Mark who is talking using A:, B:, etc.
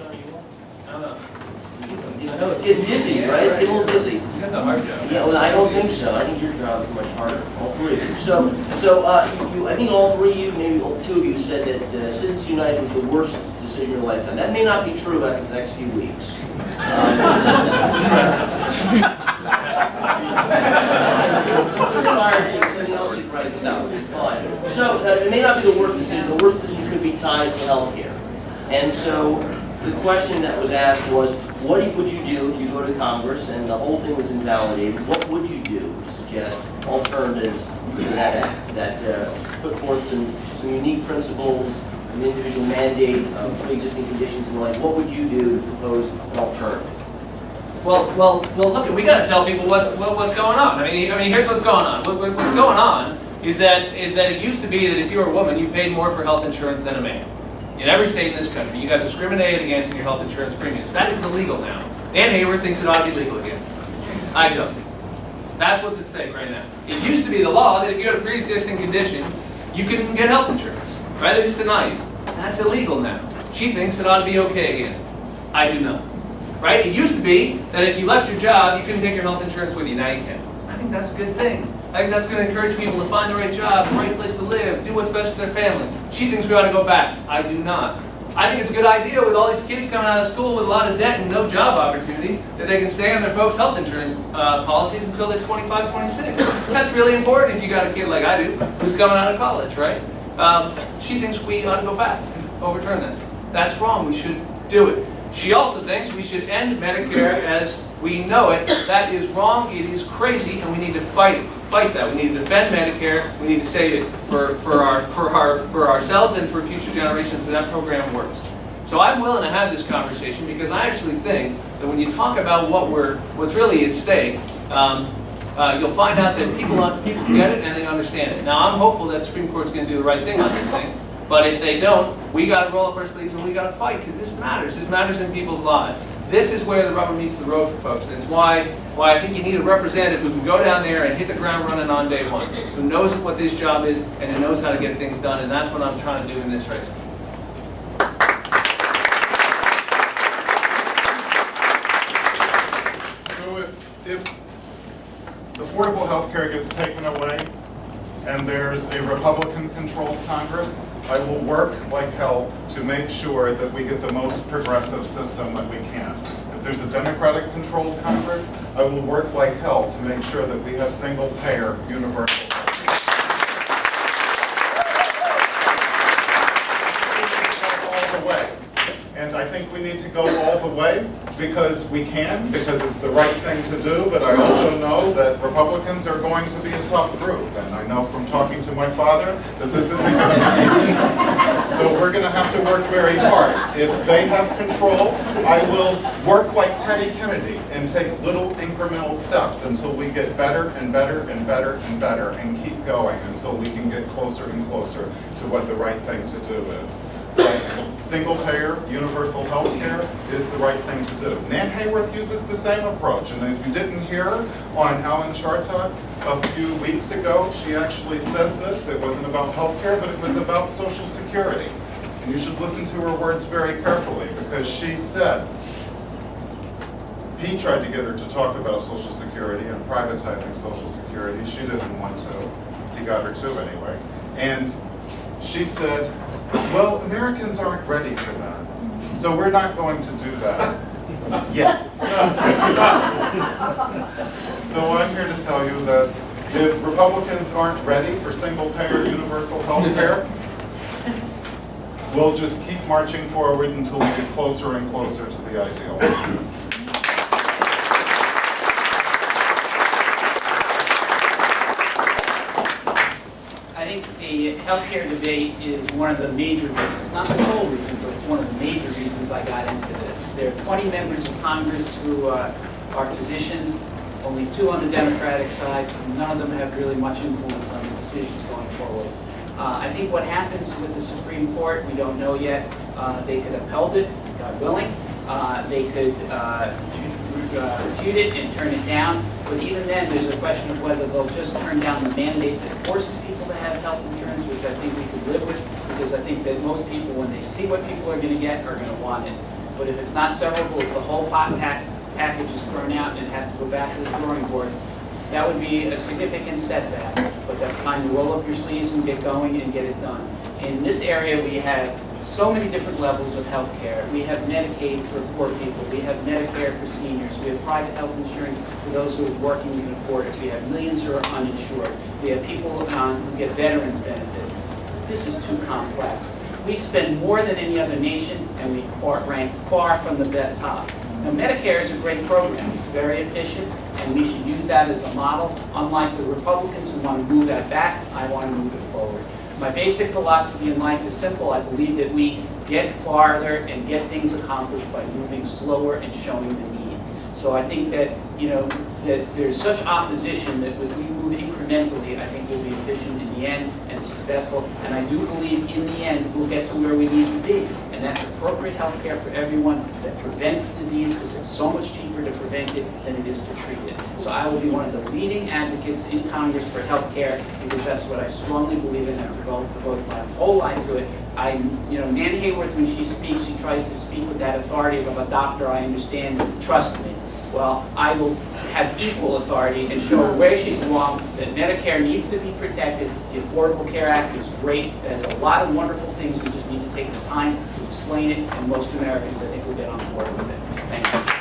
A: I don't know.
B: I know it's getting busy, right? It's getting a little busy.
A: You got the hard job.
B: Yeah, well, I don't think so. I think your job is much harder, all three of you. I think all three of you, maybe two of you, said that Citizens United was the worst decision of your lifetime. That may not be true after the next few weeks. So it may not be the worst decision. The worst decision could be tied to health care. And so the question that was asked was, what would you do if you go to Congress and the whole thing was invalidated? What would you do to suggest alternatives to that act that put forth some unique principles, an individual mandate, pre-existing conditions and the like? What would you do to propose an alternative?
A: Well, look, we got to tell people what's going on. I mean, here's what's going on. What's going on is that it used to be that if you were a woman, you paid more for health insurance than a man. In every state in this country, you got discriminated against in your health insurance premiums. That is illegal now. Dan Hayward thinks it ought to be legal again. I don't. That's what's at stake right now. It used to be the law that if you had a pre-existing condition, you couldn't get health insurance. Right? They just deny you. That's illegal now. She thinks it ought to be okay again. I do not. Right? It used to be that if you left your job, you couldn't take your health insurance with you. Now you can. I think that's a good thing. I think that's going to encourage people to find the right job, the right place to live, do what's best for their family. She thinks we ought to go back. I do not. I think it's a good idea with all these kids coming out of school with a lot of debt and no job opportunities that they can stay on their folks' health insurance policies until they're 25, 26. That's really important if you got a kid like I do who's coming out of college, right? She thinks we ought to go back and overturn that. That's wrong. We should do it. She also thinks we should end Medicare as we know it. That is wrong. It is crazy, and we need to fight it. Fight that. We need to defend Medicare. We need to save it for ourselves and for future generations so that program works. So I'm willing to have this conversation because I actually think that when you talk about what's really at stake, you'll find out that people get it and they understand it. Now I'm hopeful that the Supreme Court's going to do the right thing on this thing. But if they don't, we got to roll up our sleeves and we got to fight because this matters. This matters in people's lives. This is where the rubber meets the road for folks. And it's why I think you need a representative who can go down there and hit the ground running on day one, who knows what this job is and who knows how to get things done. And that's what I'm trying to do in this race.
C: So if affordable health care gets taken away and there's a Republican-controlled Congress, I will work like hell to make sure that we get the most progressive system that we can. If there's a Democratic-controlled Congress, I will work like hell to make sure that we have single-payer universal health care. All the way. And I think we need to go all the way because we can, because it's the right thing to do, but I also know that Republicans are going to be a tough group. And I know from talking to my father that this isn't going to be easy. So we're going to have to work very hard. If they have control, I will work like Teddy Kennedy and take little incremental steps until we get better and better and better and better and keep going until we can get closer and closer to what the right thing to do is. Single-payer, universal health care is the right thing to do. Nan Hayworth uses the same approach, and if you didn't hear her on Alan Chartock a few weeks ago, she actually said this. It wasn't about health care, but it was about Social Security. And you should listen to her words very carefully, because she said, he tried to get her to talk about Social Security and privatizing Social Security. She didn't want to. He got her to anyway. And she said, well, Americans aren't ready for that, so we're not going to do that yet. So I'm here to tell you that if Republicans aren't ready for single-payer universal health care, we'll just keep marching forward until we get closer and closer to the ideal.
D: The healthcare debate is one of the major reasons, not the sole reason, but it's one of the major reasons I got into this. There are 20 members of Congress who are physicians, only 2 on the Democratic side. None of them have really much influence on the decisions going forward. I think what happens with the Supreme Court, we don't know yet. They could uphold it, God willing. They could refute it and turn it down. But even then, there's a question of whether they'll just turn down the mandate that forces people to have health insurance, which I think we could live with, because I think that most people, when they see what people are going to get, are going to want it. But if it's not severable, if the whole package is thrown out and it has to go back to the drawing board, that would be a significant setback. But that's time to roll up your sleeves and get going and get it done. In this area, we have so many different levels of health care. We have Medicaid for poor people. We have Medicare for seniors. We have private health insurance for those who are working and can afford it. We have millions who are uninsured. We have people who get veterans benefits. This is too complex. We spend more than any other nation, and we rank far from the top. Now, Medicare is a great program. It's very efficient, and we should use that as a model. Unlike the Republicans who want to move that back, I want to move it forward. My basic philosophy in life is simple. I believe that we get farther and get things accomplished by moving slower and showing the need. So I think that, that there's such opposition that if we move incrementally, I think we'll be efficient in the end and successful. And I do believe in the end we'll get to where we need to be. And that's appropriate health care for everyone that prevents disease, because it's so much cheaper to prevent it than it is to treat it. So I will be one of the leading advocates in Congress for health care, because that's what I strongly believe in, and I've devoted my whole life to it. Nan Hayworth, when she speaks, she tries to speak with that authority of a doctor. I understand, trust me. Well, I will have equal authority and show her where she's wrong, that Medicare needs to be protected. The Affordable Care Act is great. It has a lot of wonderful things. We just need to take the time to explain it, and most Americans, I think, will get on board with it. Thank you.